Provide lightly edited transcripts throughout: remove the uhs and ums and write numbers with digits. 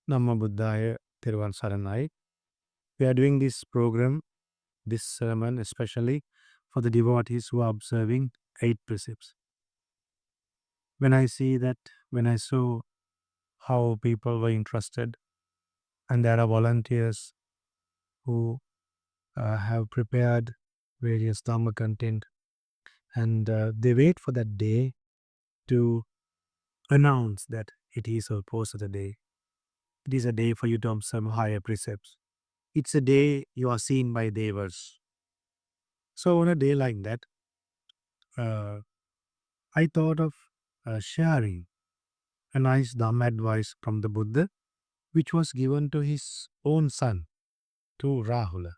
Namo Buddhaya Thiruvan Saranai. We are doing this program, this sermon especially for the devotees who are observing 8 precepts. When I saw how people were interested, and there are volunteers who have prepared various Dhamma content, and they wait for that day to announce that it is a post of the day. It is a day for you to observe higher precepts. It's a day you are seen by devas. So on a day like that, I thought of sharing a nice Dhamma advice from the Buddha, which was given to his own son, to Rahula.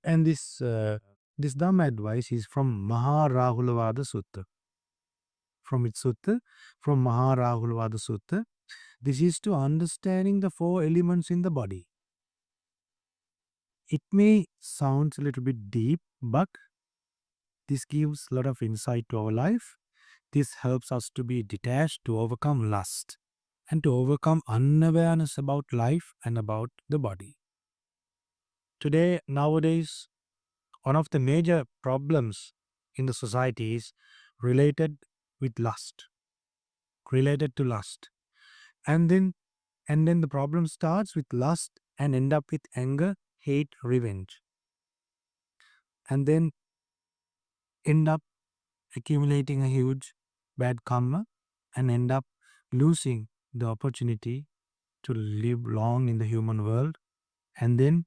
And this Dhamma advice is from Maharahulawada Sutta. From its Sutta, from Maharahulawada Sutta, this is to understanding the 4 elements in the body. It may sound a little bit deep, but this gives a lot of insight to our life. This helps us to be detached, to overcome lust, and to overcome unawareness about life and about the body. Nowadays, one of the major problems in the society is related with lust, related to lust. And then the problem starts with lust and end up with anger, hate, revenge. And then end up accumulating a huge bad karma and end up losing the opportunity to live long in the human world. And then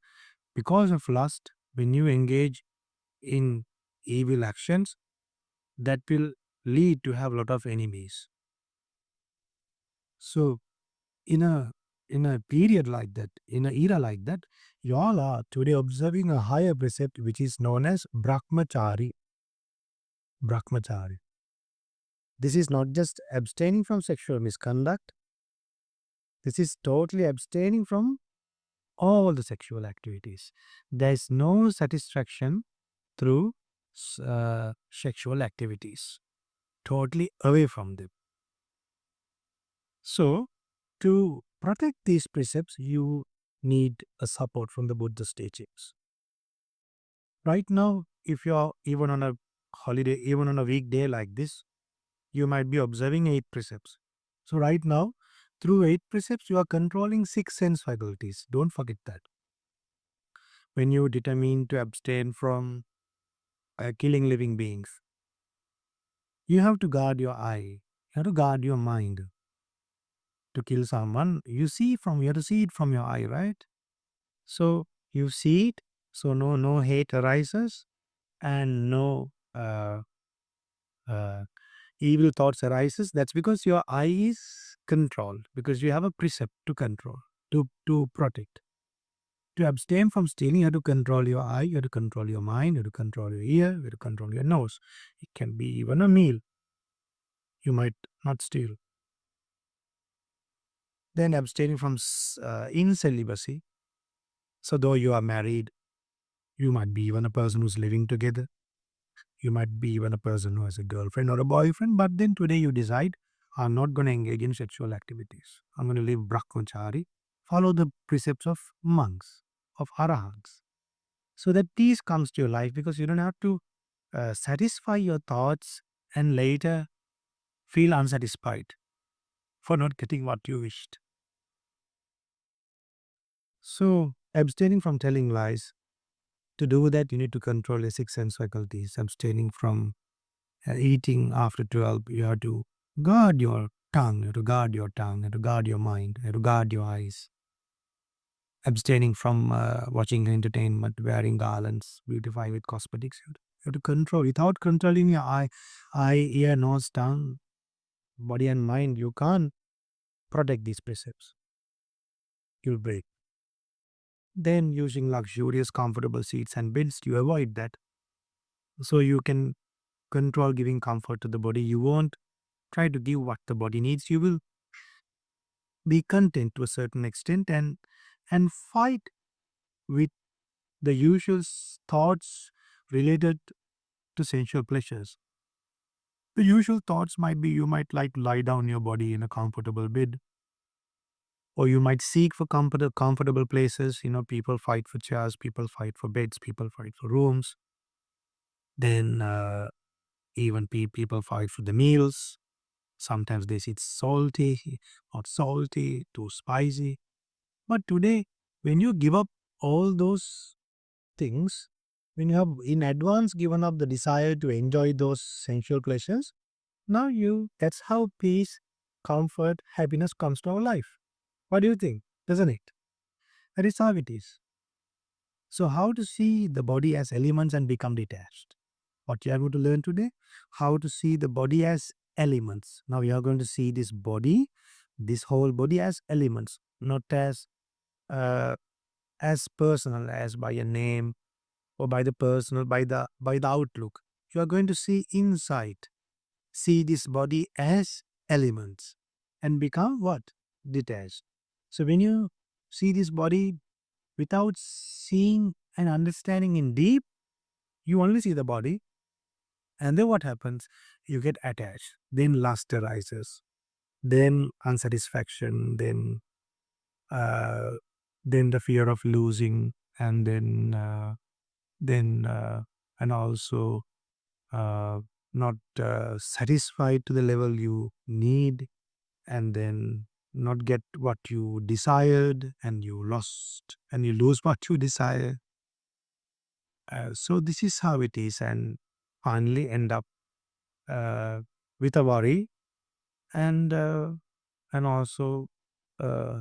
because of lust, when you engage in evil actions, that will lead to have a lot of enemies. So in a period like that, in an era like that, you all are today observing a higher precept which is known as Brahmachari. Brahmachari. This is not just abstaining from sexual misconduct. This is totally abstaining from all the sexual activities. There is no satisfaction through sexual activities. Totally away from them. So, to protect these precepts, you need a support from the Buddhist teachings. Right now, if you are even on a holiday, even on a weekday like this, you might be observing 8 precepts. So right now, through 8 precepts, you are controlling 6 sense faculties. Don't forget that. When you determine to abstain from killing living beings, you have to guard your eye. You have to guard your mind. To kill someone, you have to see it from your eye, right? So you see it, so no hate arises, and no evil thoughts arises. That's because your eye is controlled, because you have a precept to control, to protect. To abstain from stealing, you have to control your eye, you have to control your mind, you have to control your ear, you have to control your nose. It can be even a meal. You might not steal. Then abstaining from incelibacy. So though you are married, you might be even a person who's living together. You might be even a person who has a girlfriend or a boyfriend, but then today you decide, I'm not going to engage in sexual activities. I'm going to live brahmachari, follow the precepts of monks, of arahants. So that peace comes to your life, because you don't have to satisfy your thoughts and later feel unsatisfied for not getting what you wished. So abstaining from telling lies, to do that you need to control your 6 sense faculties. Abstaining from eating after 12, you have to guard your tongue, you have to guard your tongue, you have to guard your mind, you have to guard your eyes. Abstaining from watching entertainment, wearing garlands, beautifying with cosmetics, you have to control. Without controlling your eye, ear, nose, tongue, body and mind, you can't protect these precepts. You'll break. Then using luxurious, comfortable seats and beds, you avoid that. So you can control giving comfort to the body. You won't try to give what the body needs. You will be content to a certain extent and fight with the usual thoughts related to sensual pleasures. The usual thoughts might be, you might like to lie down your body in a comfortable bed. or you might seek for comfortable places. People fight for chairs, people fight for beds, people fight for rooms. Then even people fight for the meals. Sometimes they say it's salty, not salty, too spicy. But today, when you give up all those things, when you have in advance given up the desire to enjoy those sensual pleasures, now that's how peace, comfort, happiness comes to our life. What do you think? Doesn't it? That is how it is. So how to see the body as elements and become detached? What you are going to learn today? How to see the body as elements. Now you are going to see this whole body as elements, not uh, as personal, as by a name or by the personal, by the outlook. You are going to see inside. See this body as elements and become what? Detached. So when you see this body without seeing and understanding in deep, you only see the body, and then what happens? You get attached. Then lust arises. Then unsatisfaction. Uh, then the fear of losing, and then and also not satisfied to the level you need, and then not get what you desired, and you lose what you desire. So this is how it is, and finally end up with a worry, and also uh,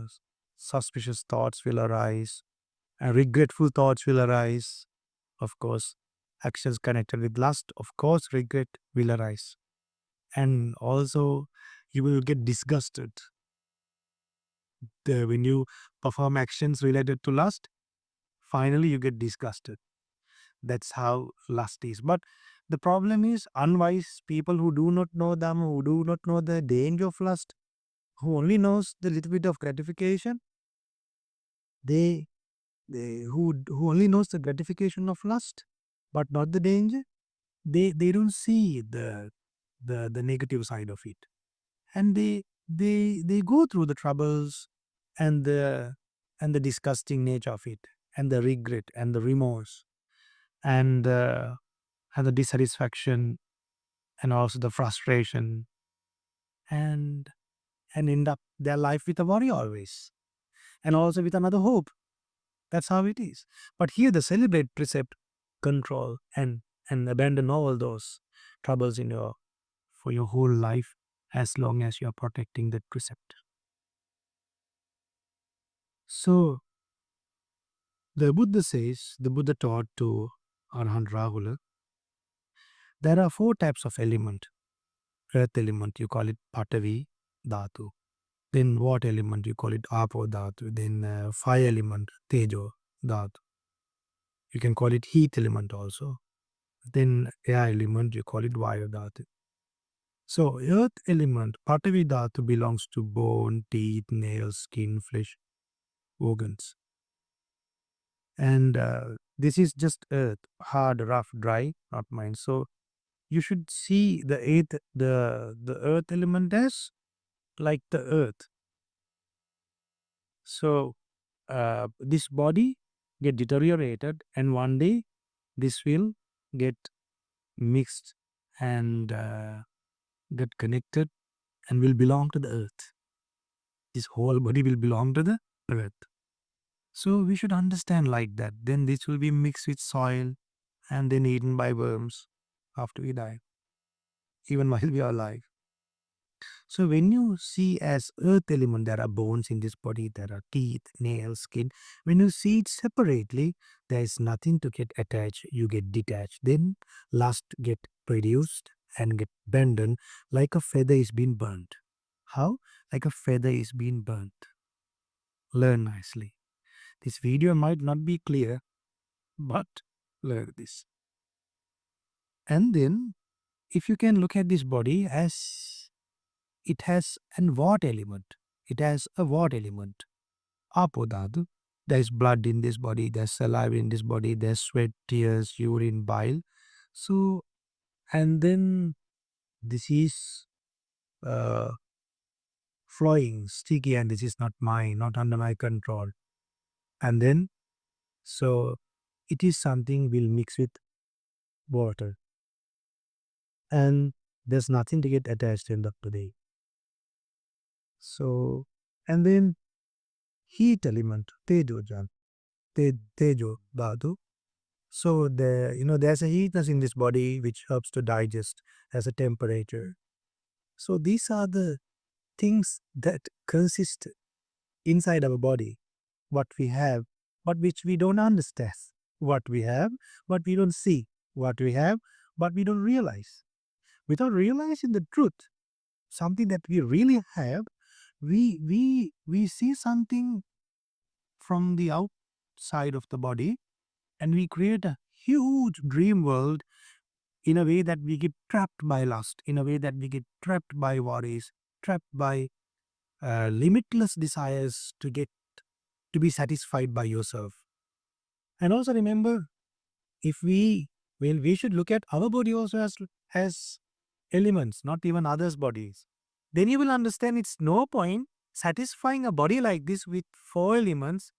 suspicious thoughts will arise, and regretful thoughts will arise. Of course, actions connected with lust, of course, regret will arise, and also you will get disgusted. When you perform actions related to lust, finally you get disgusted. That's how lust is. But the problem is unwise people who do not know Dhamma, who do not know the danger of lust, who only knows the little bit of gratification, they who only knows the gratification of lust, but not the danger, they don't see the negative side of it, and they go through the troubles and the disgusting nature of it, and the regret and the remorse, and the dissatisfaction, and also the frustration, and end up their life with a worry always, and also with another hope. That's how it is. But here the celebrate precept, control, and abandon all those troubles for your whole life, as long as you are protecting that precept. So the Buddha taught to Arahant Rahula, there are 4 types of element. Earth element, you call it Patavi Dhatu. Then water element, you call it Apo Dhatu. Then fire element, Tejo Dhatu. You can call it heat element also. Then air element, you call it Vayu Dhatu. So earth element, Patavi Dhatu, belongs to bone, teeth, nails, skin, flesh, organs. And this is just earth, hard, rough, dry, not mine. So you should see the earth element as like the earth. So this body get deteriorated, and one day this will get mixed and get connected and will belong to the earth. This whole body will belong to the earth. So we should understand like that. Then this will be mixed with soil and then eaten by worms after we die, even while we are alive. So when you see as earth element, there are bones in this body, there are teeth, nails, skin. When you see it separately, there is nothing to get attached. You get detached. Then lust get produced and get abandoned, like a feather is being burnt. How? Like a feather is being burnt. Learn nicely. This video might not be clear, but learn this. And then if you can look at this body as it has an what element. It has a what element? Apodhatu. There is blood in this body, there's saliva in this body, there's sweat, tears, urine, bile. So, and then this is flowing, sticky, and this is not mine, not under my control. And then, so it is something will mix with water. And there's nothing to get attached in the day. So, and then heat element, tejo, dhatu. So there's a heatness in this body which helps to digest as a temperature. So these are the things that consist inside our body, what we have, but which we don't understand. What we have, but we don't see. What we have, but we don't realize. Without realizing the truth, something that we really have, we see something from the outside of the body, and we create a huge dream world in a way that we get trapped by lust, in a way that we get trapped by worries, trapped by limitless desires to be satisfied by yourself. And also remember, if we should look at our body also as elements, not even others' bodies. Then you will understand it's no point satisfying a body like this with 4 elements,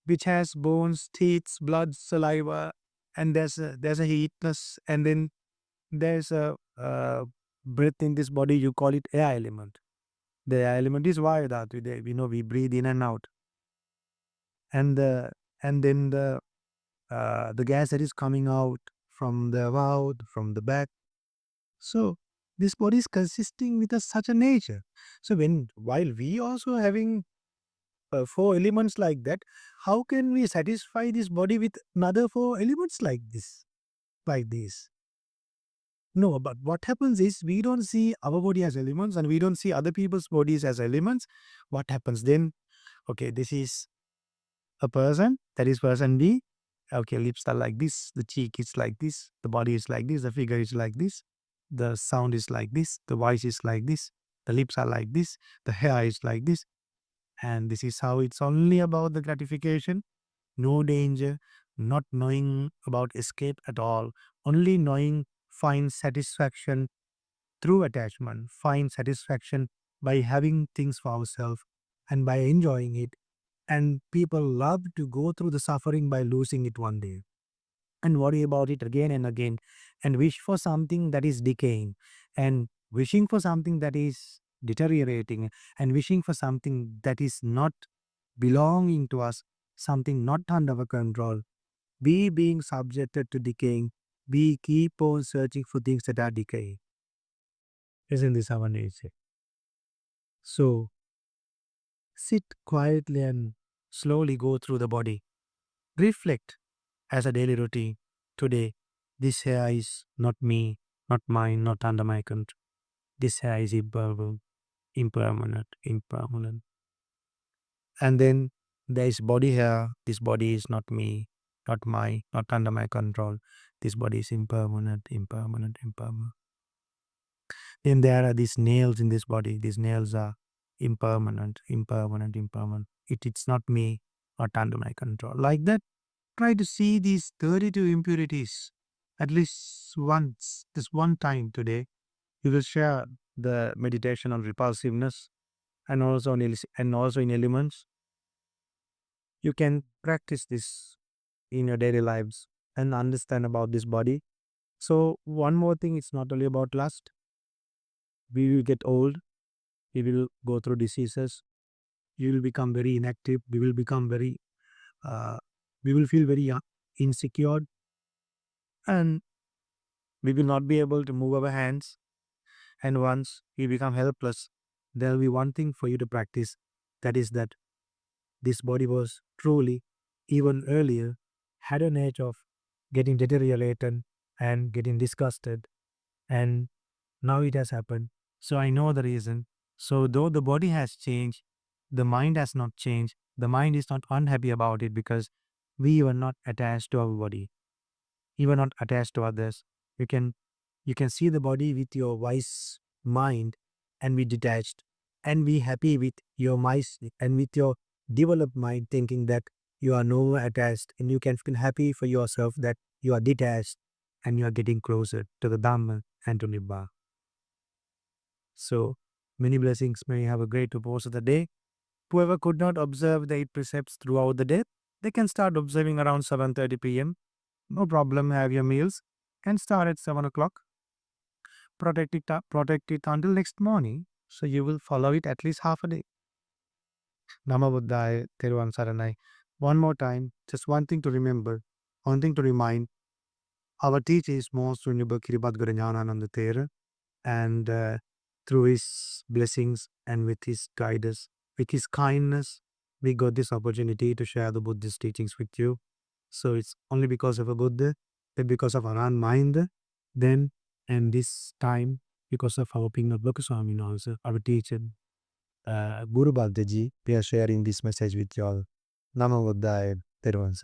which has bones, teeth, blood, saliva, and there's a heatness, and then there's a breath in this body. You call it air element. The air element is why that we breathe in and out, and then the gas that is coming out from the mouth, from the back. So this body is consisting with such a nature. So while we also having 4 elements like that, how can we satisfy this body with another 4 elements like this, like this? No, but what happens is we don't see our body as elements and we don't see other people's bodies as elements. What happens then? Okay, this is a person, that is person B. Okay, lips are like this, the cheek is like this, the body is like this, the figure is like this, the sound is like this, the voice is like this, the lips are like this, the hair is like this. And this is how it's only about the gratification, no danger, not knowing about escape at all, only knowing find satisfaction through attachment, find satisfaction by having things for ourselves and by enjoying it. And people love to go through the suffering by losing it one day and worry about it again and again and wish for something that is decaying and wishing for something that is deteriorating and wishing for something that is not belonging to us, something not under our control. We being subjected to decaying, we keep on searching for things that are decaying. Isn't this our nature? So sit quietly and slowly go through the body. Reflect as a daily routine. Today, this hair is not me, not mine, not under my control. This hair is impermanent. And then there is body hair. This body is not me, not mine, not under my control. This body is impermanent. Then there are these nails in this body. These nails are impermanent. It's not me, not under my control. Like that, try to see these 32 impurities at least once, this one time today. You will share the meditation on repulsiveness and also in elements. You can practice this in your daily lives and understand about this body. So one more thing, it's not only about lust. We will get old. We will go through diseases. You will become very inactive. We will become very, we will feel very insecure, and we will not be able to move our hands. And once we become helpless, there will be one thing for you to practice. That is that this body was truly, even earlier, had an edge of getting deteriorated and getting disgusted. And now it has happened. So I know the reason. So though the body has changed, the mind has not changed. The mind is not unhappy about it because we were not attached to our body. We were not attached to others. You can see the body with your wise mind and be detached and be happy with your mind and with your developed mind, thinking that you are no more attached, and you can feel happy for yourself that you are detached and you are getting closer to the Dhamma and to Nibbana. So Many blessings. May you have a great repose of the day. Whoever could not observe the 8 precepts throughout the day, they can start observing around 7:30 p.m. No problem. Have your meals and start at 7 o'clock. Protect it until next morning. So you will follow it at least half a day. Namo Buddhaya, 𝘘𝐺𝐵 𝑠𝑎𝑟𝑎NAI. One more time, just one thing to remember, one thing to remind. Our teacher is Most Venerable Kiribati Guru Gnanananda Thera, and through his blessings and with his guidance, with his kindness, we got this opportunity to share the Buddhist teachings with you. So it's only because of a Buddha, but because of our own mind, then, and this time, because of our Pingna Bhakaswami also, our teacher, Guru Bhaktaji, we are sharing this message with you all. Namo Buddhaya, 𝘘𝐺𝐵 𝑠𝑎𝑟𝑎NAI.